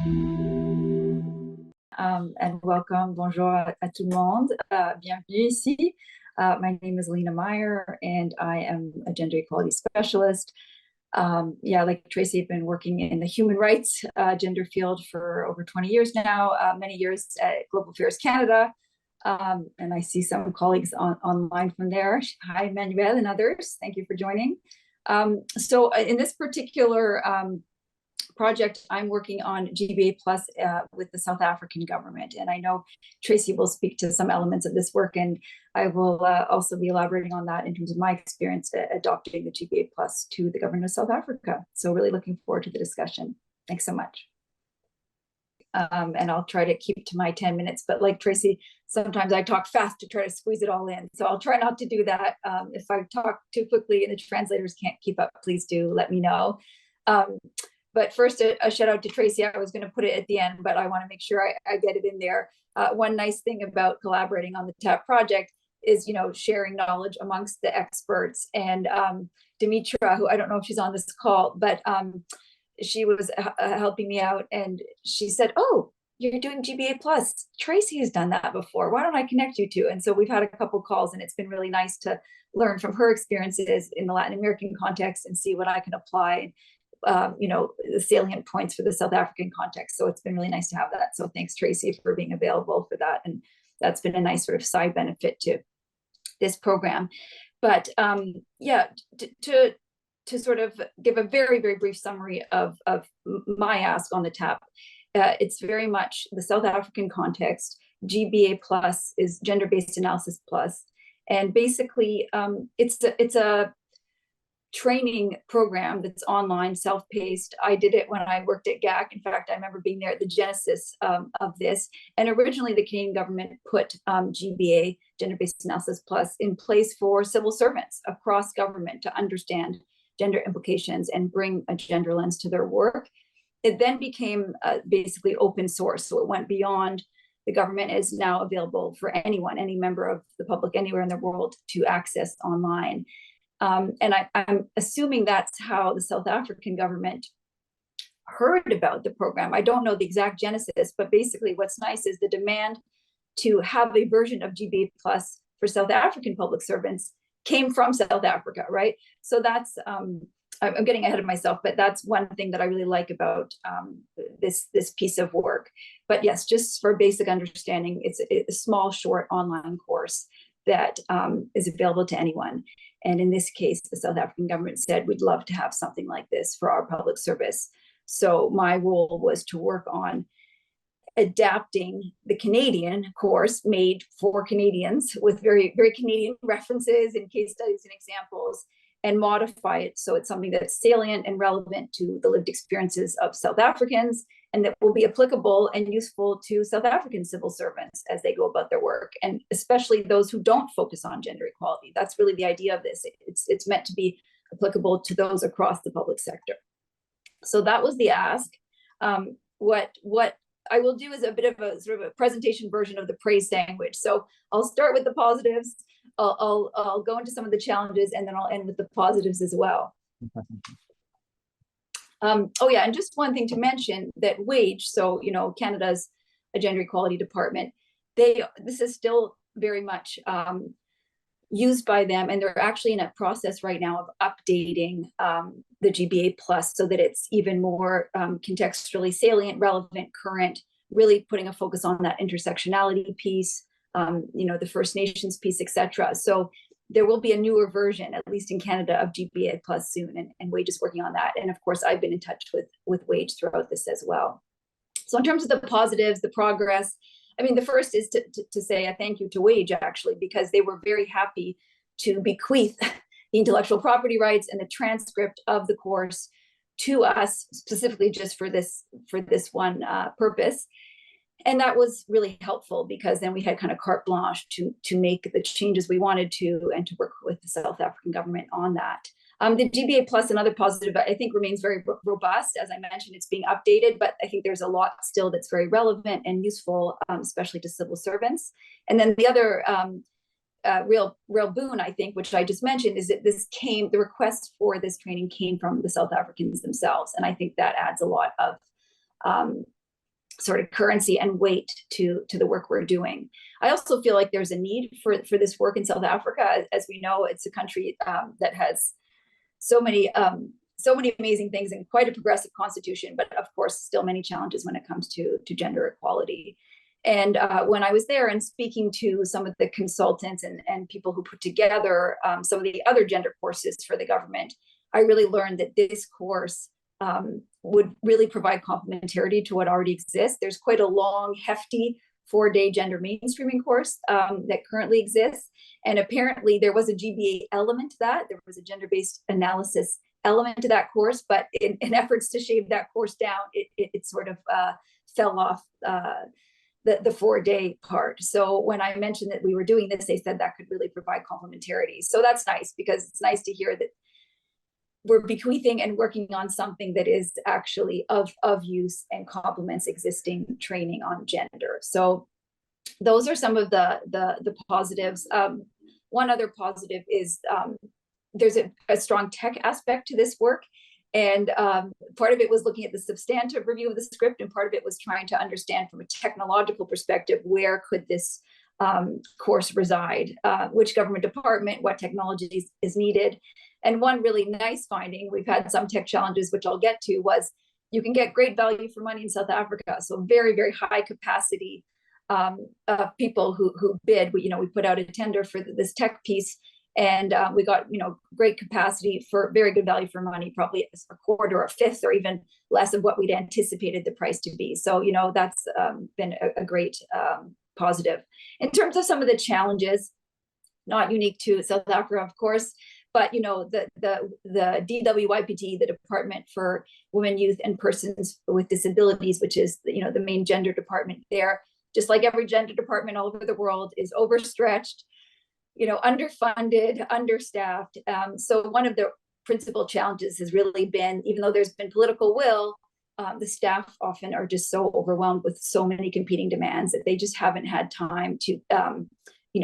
And welcome, bonjour à tout le monde. Bienvenue ici. My name is Lena Meyer, and I am a gender equality specialist. Yeah, like Tracy, I've been working in the human rights gender field for over 20 years now, many years at Global Affairs Canada. And I see some colleagues online from there. Hi, Manuel and others. Thank you for joining. So in this particular project, I'm working on GBA Plus with the South African government. And I know Tracy will speak to some elements of this work, and I will also be elaborating on that in terms of my experience adopting the GBA Plus to the government of South Africa. So really looking forward to the discussion. Thanks so much. And I'll try to keep to my 10 minutes, but like Tracy, sometimes I talk fast to try to squeeze it all in. So I'll try not to do that. If I talk too quickly and the translators can't keep up, please do let me know. But first, a shout out to Tracy. I was going to put it at the end, but I want to make sure I get it in there. One nice thing about collaborating on the TAP project is, sharing knowledge amongst the experts. And Dimitra, who I don't know if she's on this call, but she was helping me out, and she said, "Oh, you're doing GBA Plus. Tracy has done that before. Why don't I connect you two?" And so we've had a couple calls, and it's been really nice to learn from her experiences in the Latin American context and see what I can apply. The salient points for the South African context. So it's been really nice to have that. So thanks, Tracy, for being available for that. And that's been a nice sort of side benefit to this program. But to sort of give a very, very brief summary of my ask on the TAP, it's very much the South African context. GBA Plus is Gender-Based Analysis Plus. And basically, it's a training program that's online, self-paced. I did it when I worked at GAC. In fact, I remember being there at the genesis of this. And originally, the Canadian government put GBA, Gender-Based Analysis Plus, in place for civil servants across government to understand gender implications and bring a gender lens to their work. It then became basically open source. So it went beyond the government, is now available for anyone, any member of the public anywhere in the world to access online. And I'm assuming that's how the South African government heard about the program. I don't know the exact genesis, but basically what's nice is the demand to have a version of GBA Plus for South African public servants came from South Africa, right? So that's, I'm getting ahead of myself, but that's one thing that I really like about this piece of work. But yes, just for basic understanding, it's a small, short online course that is available to anyone. And in this case, the South African government said, we'd love to have something like this for our public service. So my role was to work on adapting the Canadian course made for Canadians with very, very Canadian references and case studies and examples, and modify it so it's something that's salient and relevant to the lived experiences of South Africans, and that will be applicable and useful to South African civil servants as they go about their work, and especially those who don't focus on gender equality. That's really the idea of this. It's meant to be applicable to those across the public sector. So that was the ask. What I will do is a bit of a sort of a presentation version of the praise sandwich. So I'll start with the positives. I'll go into some of the challenges, and then I'll end with the positives as well. Oh yeah, and just one thing to mention, that WAGE, so Canada's a gender equality department, this is still very much used by them, and they're actually in a process right now of updating the GBA Plus so that it's even more contextually salient, relevant, current, really putting a focus on that intersectionality piece, the First Nations piece, etc. So there will be a newer version, at least in Canada, of GBA Plus soon, and WAGE is working on that. And of course, I've been in touch with WAGE throughout this as well. So in terms of the positives, the progress, I mean, the first is to say a thank you to WAGE, actually, because they were very happy to bequeath the intellectual property rights and the transcript of the course to us, specifically just for this one purpose. And that was really helpful, because then we had kind of carte blanche to make the changes we wanted to, and to work with the South African government on that. The GBA Plus, another positive, I think remains very robust. As I mentioned, it's being updated, but I think there's a lot still that's very relevant and useful, especially to civil servants. And then the other real boon, I think, which I just mentioned, is that the request for this training came from the South Africans themselves. And I think that adds a lot of sort of currency and weight to the work we're doing. I also feel like there's a need for this work in South Africa. As we know, it's a country that has so many amazing things and quite a progressive constitution, but of course still many challenges when it comes to gender equality. And when I was there and speaking to some of the consultants and people who put together some of the other gender courses for the government, I really learned that this course would really provide complementarity to what already exists. There's quite a long, hefty 4-day gender mainstreaming course that currently exists. And apparently there was a GBA element to that. There was a gender-based analysis element to that course, but in efforts to shave that course down, it sort of fell off the 4-day part. So when I mentioned that we were doing this, they said that could really provide complementarity. So that's nice, because it's nice to hear that we're bequeathing and working on something that is actually of use and complements existing training on gender. So those are some of the positives. One other positive is there's a strong tech aspect to this work. And part of it was looking at the substantive review of the script, and part of it was trying to understand from a technological perspective, where could this course reside, which government department, what technologies is needed. And one really nice finding, we've had some tech challenges, which I'll get to, was you can get great value for money in South Africa. So very, very high capacity people who bid. We put out a tender for this tech piece, and we got great capacity for very good value for money, probably a quarter or a fifth or even less of what we'd anticipated the price to be. So that's been a great positive. In terms of some of the challenges, not unique to South Africa, of course, but the DWYPD, the Department for Women, Youth, and Persons with Disabilities, which is the main gender department there, just like every gender department all over the world, is overstretched, underfunded, understaffed. So one of the principal challenges has really been, even though there's been political will, the staff often are just so overwhelmed with so many competing demands that they just haven't had time to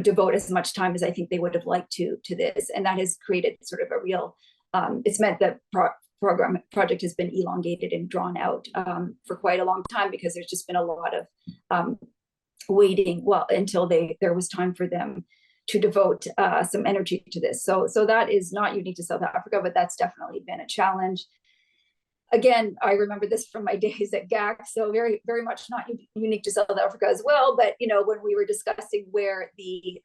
devote as much time as I think they would have liked to this. And that has created sort of a real, it's meant that project has been elongated and drawn out for quite a long time, because there's just been a lot of waiting until there was time for them to devote some energy to this. So that is not unique to South Africa, but that's definitely been a challenge. Again, I remember this from my days at GAC, so very, very much not unique to South Africa as well. But when we were discussing where the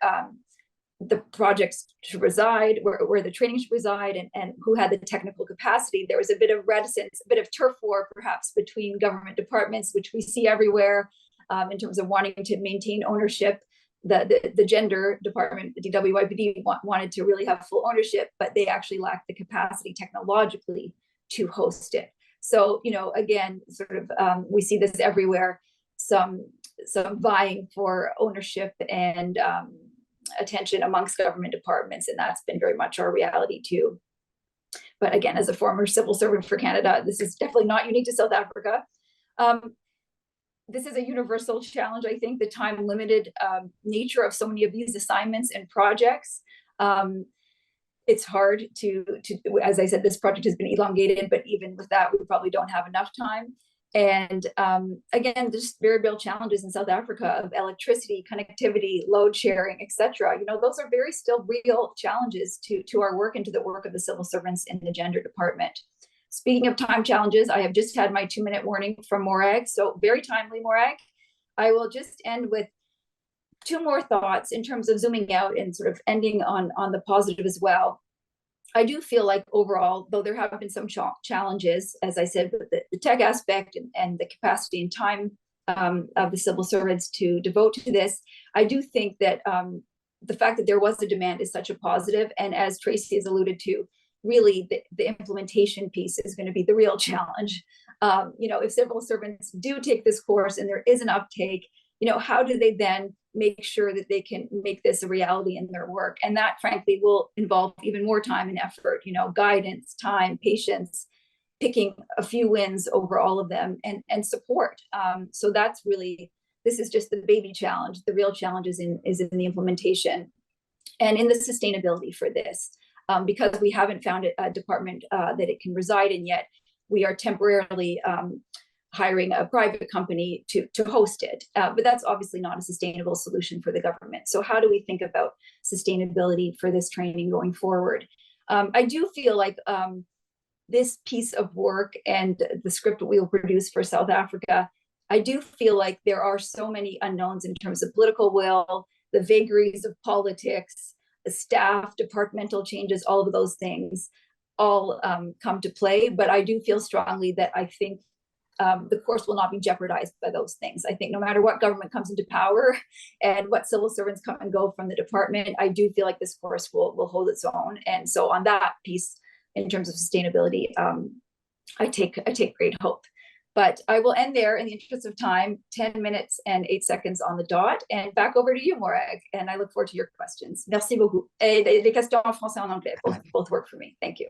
projects should reside, where the training should reside, and who had the technical capacity, there was a bit of reticence, a bit of turf war perhaps between government departments, which we see everywhere in terms of wanting to maintain ownership. The gender department, the DWYPD, wanted to really have full ownership, but they actually lacked the capacity technologically to host it. So, again, sort of, we see this everywhere, some vying for ownership and attention amongst government departments, and that's been very much our reality too. But again, as a former civil servant for Canada, this is definitely not unique to South Africa. This is a universal challenge, I think, the time-limited nature of so many of these assignments and projects. It's hard to, as I said, this project has been elongated, but even with that, we probably don't have enough time. And again, there's very real challenges in South Africa of electricity, connectivity, load sharing, etc. Those are very still real challenges to our work and to the work of the civil servants in the gender department. Speaking of time challenges, I have just had my 2-minute warning from Morag, so very timely, Morag. I will just end with 2 more thoughts in terms of zooming out and sort of ending on the positive as well. I do feel like overall, though there have been some challenges, as I said, with the tech aspect and the capacity and time of the civil servants to devote to this, I do think that the fact that there was a demand is such a positive. And as Tracy has alluded to, really the implementation piece is going to be the real challenge. If civil servants do take this course and there is an uptake, how do they then make sure that they can make this a reality in their work? And that, frankly, will involve even more time and effort, guidance, time, patience, picking a few wins over all of them, and support. So that's really, this is just the baby challenge. The real challenge is in the implementation and in the sustainability for this. Because we haven't found a department that it can reside in yet, we are temporarily hiring a private company to host it. But that's obviously not a sustainable solution for the government. So how do we think about sustainability for this training going forward? I do feel like this piece of work and the script that we will produce for South Africa, I do feel like there are so many unknowns in terms of political will, the vagaries of politics, the staff, departmental changes, all of those things all come to play. But I do feel strongly that I think the course will not be jeopardized by those things. I think no matter what government comes into power and what civil servants come and go from the department, I do feel like this course will hold its own. And so on that piece, in terms of sustainability, I take great hope. But I will end there in the interest of time, 10 minutes and 8 seconds on the dot. And back over to you, Morag. And I look forward to your questions. Merci beaucoup. Et les questions en français et en anglais, both work for me. Thank you.